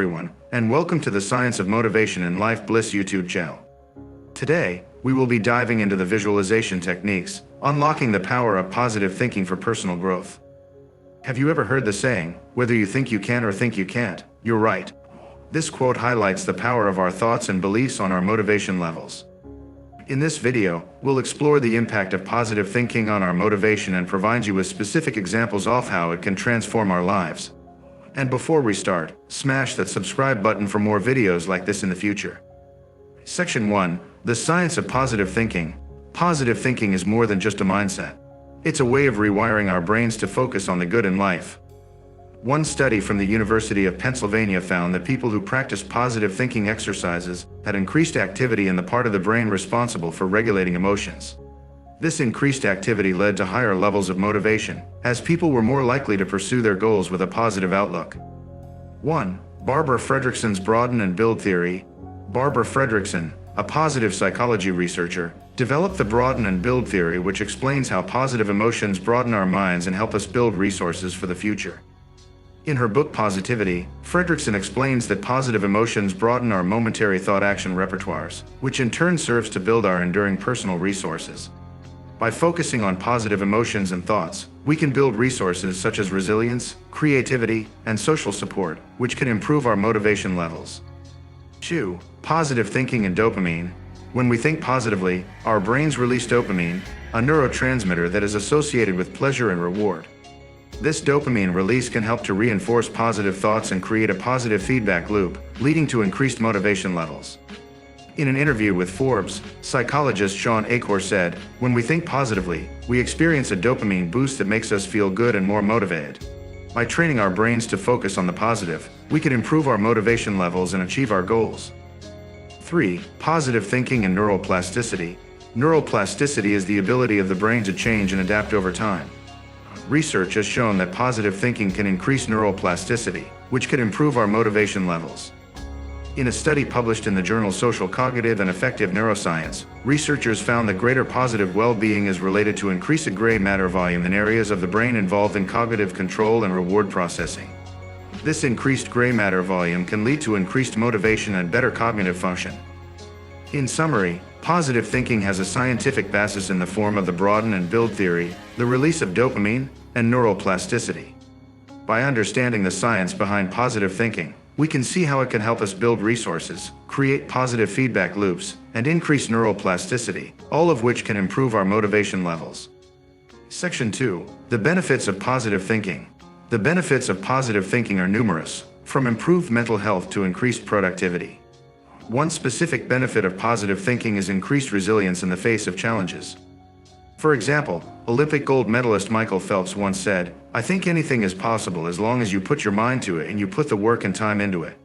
everyone, and welcome to the Science of Motivation and LifeBliss YouTube channel. Today, we will be diving into the visualization techniques, unlocking the power of positive thinking for personal growth. Have you ever heard the saying, whether you think you can or think you can't, you're right? This quote highlights the power of our thoughts and beliefs on our motivation levels. In this video, we'll explore the impact of positive thinking on our motivation and provide you with specific examples of how it can transform our lives. And before we start, smash that subscribe button for more videos like this in the future. Section 1. The Science of Positive Thinking. Positive thinking is more than just a mindset. It's a way of rewiring our brains to focus on the good in life. One study from the University of Pennsylvania found that people who practiced positive thinking exercises had increased activity in the part of the brain responsible for regulating emotions. This increased activity led to higher levels of motivation, as people were more likely to pursue their goals with a positive outlook. 1. Barbara Fredrickson's Broaden-and-Build theory. Barbara Fredrickson, a positive psychology researcher, developed the Broaden-and-Build theory, which explains how positive emotions broaden our minds and help us build resources for the future. In her book Positivity, Fredrickson explains that positive emotions broaden our momentary thought-action repertoires, which in turn serves to build our enduring personal resources. By focusing on positive emotions and thoughts, we can build resources such as resilience, creativity, and social support, which can improve our motivation levels. 2. Positive thinking and dopamine. When we think positively, our brains release dopamine, a neurotransmitter that is associated with pleasure and reward. This dopamine release can help to reinforce positive thoughts and create a positive feedback loop, leading to increased motivation levels. In an interview with Forbes, psychologist Sean Achor said, "When we think positively, we experience a dopamine boost that makes us feel good and more motivated. By training our brains to focus on the positive, we can improve our motivation levels and achieve our goals." 3. Positive thinking and neuroplasticity. Neuroplasticity is the ability of the brain to change and adapt over time. Research has shown that positive thinking can increase neuroplasticity, which can improve our motivation levels. In a study published in the journal Social Cognitive and Affective Neuroscience, researchers found that greater positive well-being is related to increased gray matter volume in areas of the brain involved in cognitive control and reward processing. This increased gray matter volume can lead to increased motivation and better cognitive function. In summary, positive thinking has a scientific basis in the form of the Broaden-and-Build theory, the release of dopamine, and neuroplasticity. By understanding the science behind positive thinking, we can see how it can help us build resources, create positive feedback loops, and increase neuroplasticity, all of which can improve our motivation levels. Section 2. The benefits of positive thinking. The benefits of positive thinking are numerous, from improved mental health to increased productivity. One specific benefit of positive thinking is increased resilience in the face of challenges. For example, Olympic gold medalist Michael Phelps once said, "I think anything is possible as long as you put your mind to it and you put the work and time into it.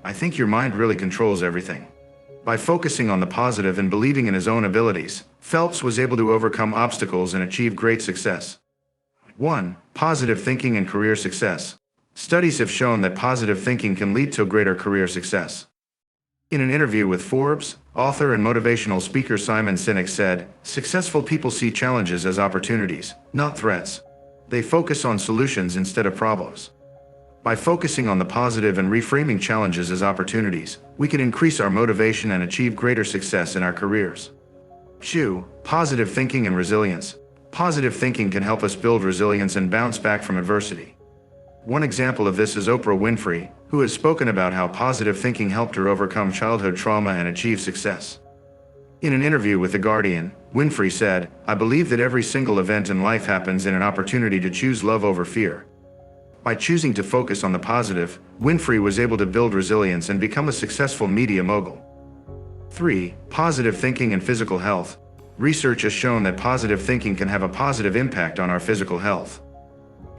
I think your mind really controls everything." By focusing on the positive and believing in his own abilities, Phelps was able to overcome obstacles and achieve great success. 1. Positive thinking and career success. Studies have shown that positive thinking can lead to greater career success. In an interview with Forbes, author and motivational speaker Simon Sinek said, "Successful people see challenges as opportunities, not threats. They focus on solutions instead of problems." By focusing on the positive and reframing challenges as opportunities, we can increase our motivation and achieve greater success in our careers. 2. Positive thinking and resilience. Positive thinking can help us build resilience and bounce back from adversity. One example of this is Oprah Winfrey, who has spoken about how positive thinking helped her overcome childhood trauma and achieve success. In an interview with The Guardian, Winfrey said, "I believe that every single event in life happens in an opportunity to choose love over fear." By choosing to focus on the positive, Winfrey was able to build resilience and become a successful media mogul. 3. Positive thinking and physical health. Research has shown that positive thinking can have a positive impact on our physical health.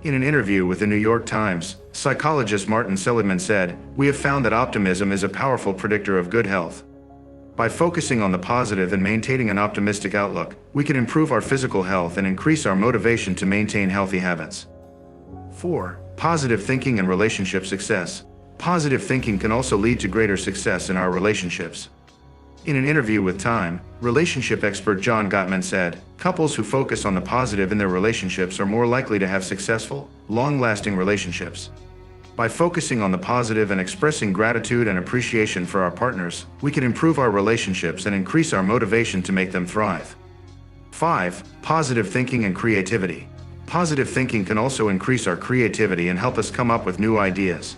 In an interview with the New York Times, psychologist Martin Seligman said, "We have found that optimism is a powerful predictor of good health. By focusing on the positive and maintaining an optimistic outlook, we can improve our physical health and increase our motivation to maintain healthy habits." 4. Positive thinking and relationship success. Positive thinking can also lead to greater success in our relationships. In an interview with Time, relationship expert John Gottman said, "Couples who focus on the positive in their relationships are more likely to have successful, long-lasting relationships." By focusing on the positive and expressing gratitude and appreciation for our partners, we can improve our relationships and increase our motivation to make them thrive. 5. Positive thinking and creativity. Positive thinking can also increase our creativity and help us come up with new ideas.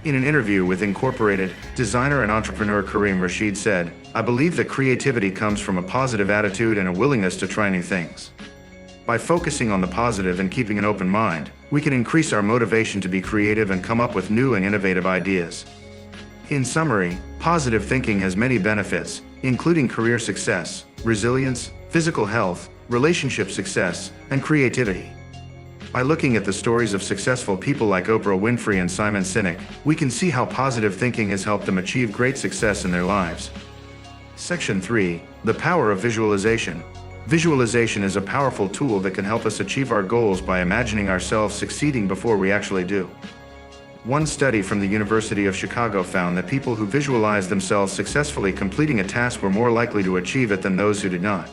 In an interview with Incorporated, designer and entrepreneur Kareem Rashid said, "I believe that creativity comes from a positive attitude and a willingness to try new things." By focusing on the positive and keeping an open mind, we can increase our motivation to be creative and come up with new and innovative ideas. In summary, positive thinking has many benefits, including career success, resilience, physical health, relationship success, and creativity. By looking at the stories of successful people like Oprah Winfrey and Simon Sinek, we can see how positive thinking has helped them achieve great success in their lives. Section 3. The power of visualization. Visualization is a powerful tool that can help us achieve our goals by imagining ourselves succeeding before we actually do. One study from the University of Chicago found that people who visualized themselves successfully completing a task were more likely to achieve it than those who did not.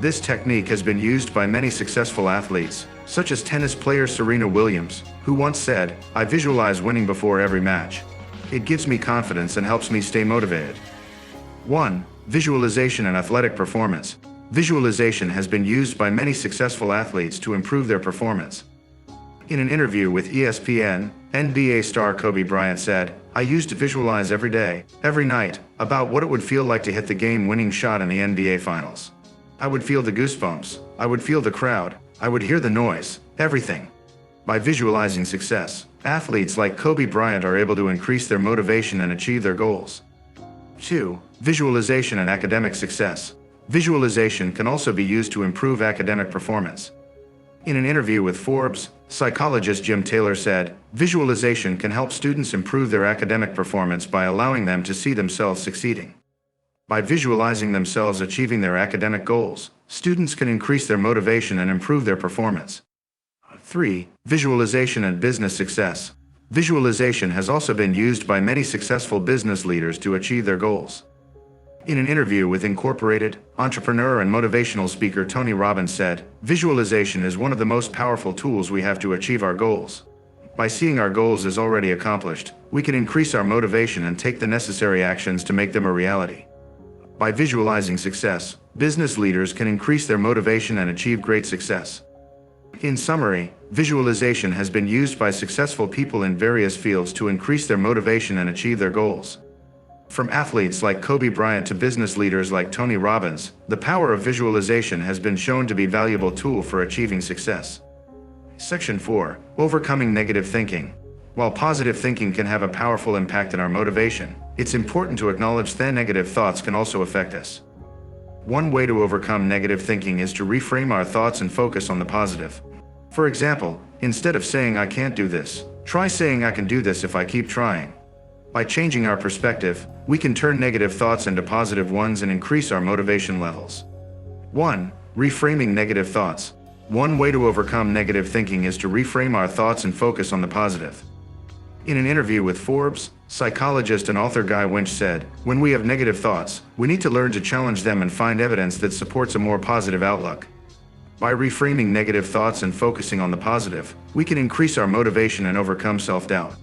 This technique has been used by many successful athletes, such as tennis player Serena Williams, who once said, "I visualize winning before every match. It gives me confidence and helps me stay motivated." 1. Visualization and athletic performance. Visualization has been used by many successful athletes to improve their performance. In an interview with ESPN, NBA star Kobe Bryant said, "I used to visualize every day, every night, about what it would feel like to hit the game-winning shot in the NBA Finals. I would feel the goosebumps, I would feel the crowd, I would hear the noise, everything." By visualizing success, athletes like Kobe Bryant are able to increase their motivation and achieve their goals. 2. Visualization and academic success. Visualization can also be used to improve academic performance. In an interview with Forbes, psychologist Jim Taylor said, "Visualization can help students improve their academic performance by allowing them to see themselves succeeding." By visualizing themselves achieving their academic goals, students can increase their motivation and improve their performance. 3. Visualization and business success. Visualization has also been used by many successful business leaders to achieve their goals. In an interview with Incorporated, entrepreneur and motivational speaker Tony Robbins said, "Visualization is one of the most powerful tools we have to achieve our goals. By seeing our goals as already accomplished, we can increase our motivation and take the necessary actions to make them a reality." By visualizing success, business leaders can increase their motivation and achieve great success. In summary, visualization has been used by successful people in various fields to increase their motivation and achieve their goals. From athletes like Kobe Bryant to business leaders like Tony Robbins, the power of visualization has been shown to be a valuable tool for achieving success. Section 4. Overcoming negative thinking. While positive thinking can have a powerful impact on our motivation, it's important to acknowledge that negative thoughts can also affect us. One way to overcome negative thinking is to reframe our thoughts and focus on the positive. For example, instead of saying "I can't do this," try saying "I can do this if I keep trying." By changing our perspective, we can turn negative thoughts into positive ones and increase our motivation levels. 1. Reframing negative thoughts. One way to overcome negative thinking is to reframe our thoughts and focus on the positive. In an interview with Forbes, psychologist and author Guy Winch said, "When we have negative thoughts, we need to learn to challenge them and find evidence that supports a more positive outlook." By reframing negative thoughts and focusing on the positive, we can increase our motivation and overcome self-doubt.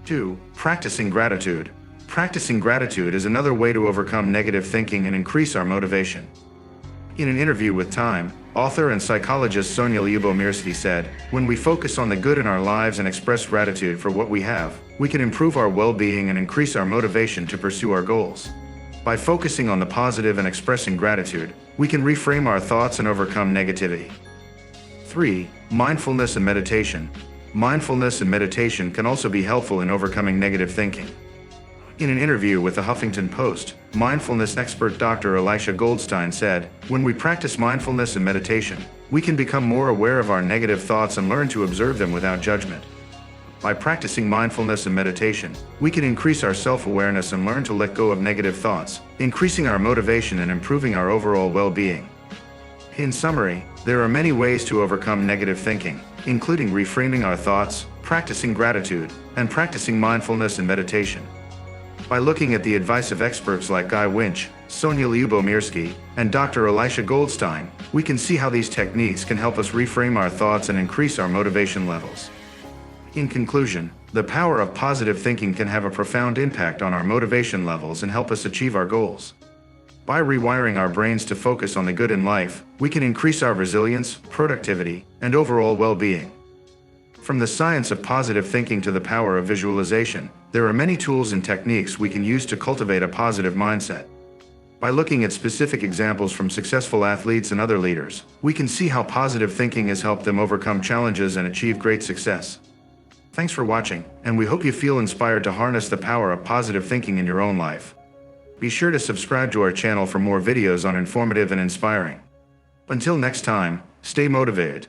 2. Practicing gratitude. Practicing gratitude is another way to overcome negative thinking and increase our motivation. In an interview with Time, author and psychologist Sonia Lyubomirsky said, "When we focus on the good in our lives and express gratitude for what we have, we can improve our well-being and increase our motivation to pursue our goals." By focusing on the positive and expressing gratitude, we can reframe our thoughts and overcome negativity. 3. Mindfulness and meditation. Mindfulness and meditation can also be helpful in overcoming negative thinking. In an interview with the Huffington Post, mindfulness expert Dr. Elisha Goldstein said, "When we practice mindfulness and meditation, we can become more aware of our negative thoughts and learn to observe them without judgment." By practicing mindfulness and meditation, we can increase our self-awareness and learn to let go of negative thoughts, increasing our motivation and improving our overall well-being. In summary, there are many ways to overcome negative thinking, including reframing our thoughts, practicing gratitude, and practicing mindfulness and meditation. By looking at the advice of experts like Guy Winch, Sonia Lyubomirsky, and Dr. Elisha Goldstein, we can see how these techniques can help us reframe our thoughts and increase our motivation levels. In conclusion, the power of positive thinking can have a profound impact on our motivation levels and help us achieve our goals. By rewiring our brains to focus on the good in life, we can increase our resilience, productivity, and overall well-being. From the science of positive thinking to the power of visualization, there are many tools and techniques we can use to cultivate a positive mindset. By looking at specific examples from successful athletes and other leaders, we can see how positive thinking has helped them overcome challenges and achieve great success. Thanks for watching, and we hope you feel inspired to harness the power of positive thinking in your own life. Be sure to subscribe to our channel for more videos on informative and inspiring. Until next time, stay motivated.